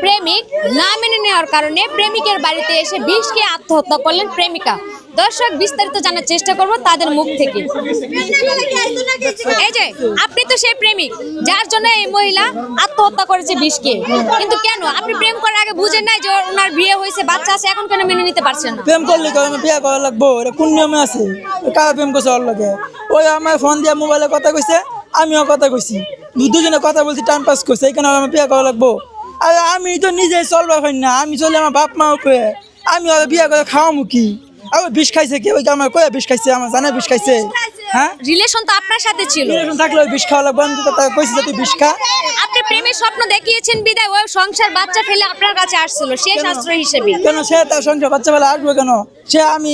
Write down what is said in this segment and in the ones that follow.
প্রেমিক না মেনে নেওয়ার কারণে প্রেমিকের বাড়িতে এসে বিষ খেয়ে আত্মহত্যা করলেন প্রেমিকা। দর্শক বিস্তারিত জানার চেষ্টা করব তাদের মুখ থেকে। এই যে আপনি তো সেই প্রেমিক যার জন্য এই মহিলা আত্মহত্যা করেছে বিষ খেয়ে, কিন্তু কেন আপনি প্রেম করার আগে বুঝেন নাই যে ওনার বিয়ে হয়েছে, বাচ্চা আছে, এখন কেন মেনে নিতে পারছেন না? প্রেম করলে আমি বিয়ে করা লাগবো, এটা কোন নিয়মে আছে? কার প্রেম করছে ওর লগে? ওই আমার ফোন দিয়ে মোবাইলে কথা কইছে, আমিও কথা কইছি, দুজনে কথা বলছি, টাইম পাস করছে, এখানে আমার বিয়ে করা লাগবো? আর আমি তো নিজে চলবা পারি না, আমি চলে আমার বাপ মাও কয়ে আমি ওর বিয়ে করে খাওয়ামু কি? আর বিষ খাইছে কি? ওই আমার কয়ে বিষ খাইছে, আমার জানে বিষ খাইছে? হ্যাঁ, রিলেশন তো আপনার সাথে ছিল, রিলেশন থাকলে ওই বিষ খাওয়া লাগবে? আমি তো তাকে কইছি যে তুই বিষ খা। আপনি প্রেমের স্বপ্ন দেখিয়েছেন বিদায় ওই সংসার বাচ্চা ফেলে আপনার কাছে আসছিল শেষ আশ্রয় হিসেবে। কেন সে তার সংসার বাচ্চা ফেলে আসবে কেন? সে আমি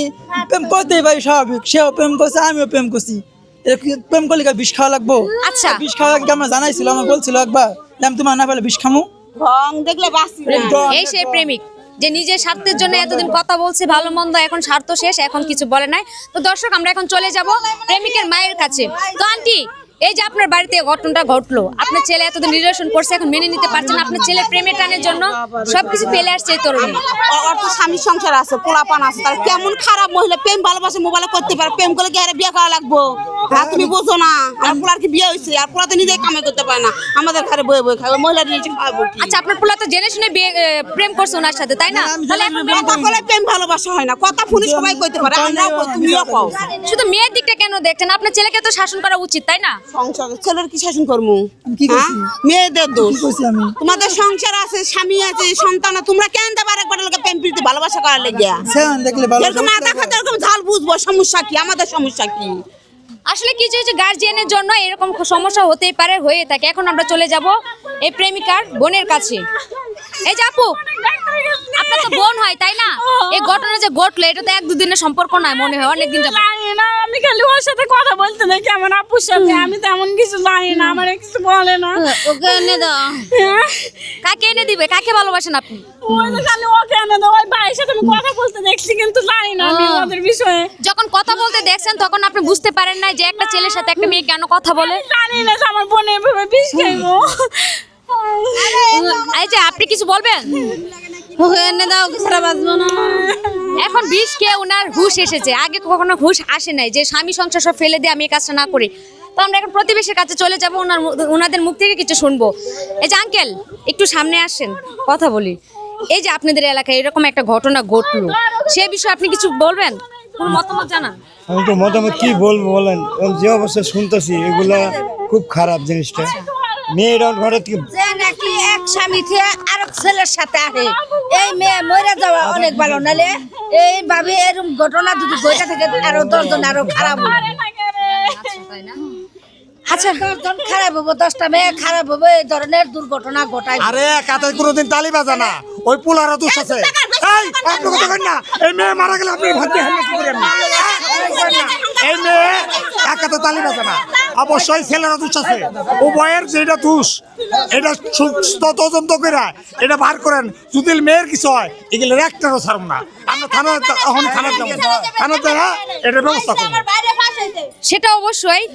প্রেম করতেই পারি, স্বাভাবিক। সেও প্রেম করছে, আমিও প্রেম করছি, প্রেম করলে বিষ খাওয়া লাগবো? আচ্ছা, বিষ খাওয়া লাগে আমার জানাইছিল, আমার বলছিল একবার আমি তোমার না পেলে বিষ খামু। এই সেই প্রেমিক যে নিজের স্বার্থের জন্য এতদিন কথা বলছে ভালো মন্দ, এখন স্বার্থ শেষ, এখন কিছু বলে নাই। তো দর্শক আমরা এখন চলে যাব প্রেমিকের মায়ের কাছে। তো আন্টি, এই যে আপনার বাড়িতে ঘটনাটা ঘটলো, আপনার ছেলে এতদিন রিলেশন করছে, এখন মেনে নিতে পারছেন, আপনার ছেলে প্রেমে টানের জন্য সবকিছু ফেলে আসছে এই তরুণী। ওর তো স্বামীর সংসার আছে, পোলাপান আছে, তার কেমন খারাপ মহিলা প্রেম ভালোবাসে মোবাইলে করতে পারে? প্রেম করলে কি আরে বিয়ে করা লাগবো? হ্যাঁ, তুমি বোঝো না, আর পোলার কি বিয়ে হয়েছে? আর পোলা তো নিজেই কামাই করতে পারে না, আমাদের ঘরে বয়ে বয়ে খাবে, মহিলা নিয়ে খাওয়াবো কি? আচ্ছা, আপনার পোলা তো জেনে শুনে প্রেম করছে ওনার সাথে, তাই না? তাহলে এখন কথা বলে প্রেম ভালোবাসা হয় না, কথা ফোনে সবাই কইতে পারে, আমরাও কই, তুমিও কও। শুধু মেয়ের দিকটা কেন দেখছেন? আপনার ছেলেকে তো শাসন করা উচিত, তাই না? সংসার ছেলের কি শাসন করবো? কি করছি? মেয়েদের দোষ। কইছি আমি তোমাদের সংসার আছে, স্বামী আছে, সন্তান আছে, তোমরা কেন দেবার একবার লোকে প্রেম প্রীতি ভালোবাসা করার লেগে? সেন দেখলে ভালো এরকম মাথা খাতে এরকম ঝাল বুঝবো, সমস্যা কি? আমাদের সমস্যা কি? আসলে কিছু কিছু গার্জিয়ানের জন্য এরকম সমস্যা হতেই পারে, হয়ে থাকে। এখন আমরা চলে যাব এই প্রেমিকার বোনের কাছে। এই যে আপু, আপনার তো বোন হয়, তাই না? এই ঘটনা যে ঘটলো, এটা তো এক দুদিনের সম্পর্ক নয়, মনে হয় অনেকদিন যাবে। জানি না, আমি খালি ওর সাথে কথা বলতে দেখি আমার আপুর সাথে, আমি তেমন কিছু জানি না, আমার কিছু বলে না। ওকে এনে দাও। কাকে এনে দিবে? কাকে ভালোবাসেন আপনি? ওই যে খালি ওকে এনে দাও, ওই ভাইয়ের সাথে আমি কথা বলতে দেখছি, কিন্তু জানি না আমি ওদের বিষয়ে। যখন কথা বলতে দেখছেন তখন আপনি বুঝতে পারেন না যে একটা ছেলের সাথে একটা মেয়ে কেন কথা বলে? জানি না যে আমার বোন এভাবে বিষ খাইবো। এই যে আপনি কিছু বলবেন? ওকে এনে দাও, কি ছাড়া বাঁচবো না। এখন বিষ খেয়ে ওনার হুশ এসেছে, আগে কখনো হুশ আসে নাই যে স্বামী সংসার সব ফেলে দিয়ে আমি এই কাজটা না করি। তো আমরা এখন প্রতিবেশীর কাছে চলে যাবো, ওনাদের মুখ থেকে কিছু শুনবো। এই যে আঙ্কেল, একটু সামনে আসেন, কথা বলি। এই যে আপনাদের এলাকায় এরকম একটা ঘটনা ঘটলো, সে বিষয়ে আপনি কিছু বলবেন? কোন মতামত জানান? আমি তো মতামত কি বলবো বলেন, যে অবস্থা শুনতেছি এগুলা খুব খারাপ জিনিসটা। মেয়েরা ঘরে থেকে যে নাকি এক স্বামী থেকে আরেক ছেলের সাথে আহে, এই মেয়ে মরে যাওয়া অনেক ভালো, নাহলে এইভাবে এরকম ঘটনা যদি ঘটে থাকে আরো 10 জন আরো খারাপ হবে। আচ্ছা, 10 জন খারাপ হবো, 10টা মেয়ে খারাপ হবে, এই ধরনের দুর্ঘটনা ঘটায়। আরে কাতে কোনোদিন তালি বাজা না, ওই পোলারও দোষ আছে। এই আপনি কথা কই না, এই মেয়ে মারা গেলে আপনি ভাবতে হেলে কি করেন? এই মেয়ে একাতে তালি বাজা না, অবশ্যই ছেলেরও দোষ আছে। উভয়ের যেটা দোষ এটা তদন্ত করে এটা বার করেন। যদি মেয়ের কিছু হয় এগুলো একটারও ছাড়ব না, আমরা থানা এখন থানা যাবো, থানা দ্বারা এটা ব্যবস্থা করবো। সেটা অবশ্যই,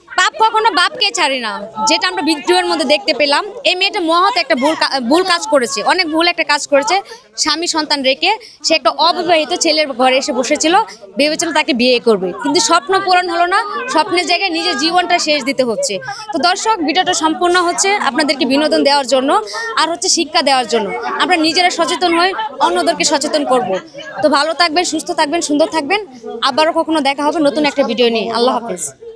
পাপ কখনো বাপকে ছাড়ে না, যেটা আমরা ভিডিওর মধ্যে দেখতে পেলাম। এই মেয়েটা মহৎ একটা ভুল কাজ করেছে, অনেক ভুল একটা কাজ করেছে। স্বামী সন্তান রেখে সে একটা অবিবাহিত ছেলের ঘরে এসে বসেছিল, ভেবেছিল তাকে বিয়ে করবে, কিন্তু স্বপ্ন পূরণ হলো না। স্বপ্নের জায়গায় নিজের জীবনটা শেষ দিতে হচ্ছে। তো দর্শক, ভিডিওটা সম্পূর্ণ হচ্ছে আপনাদেরকে বিনোদন দেওয়ার জন্য, আর হচ্ছে শিক্ষা দেওয়ার জন্য। আমরা নিজেরা সচেতন হই, অন্যদেরকে সচেতন করব। তো ভালো থাকবেন, সুস্থ থাকবেন, সুন্দর থাকবেন। আবারও কখনো দেখা হবে নতুন একটা ভিডিও নিয়ে। আল্লাহ হাফেজ।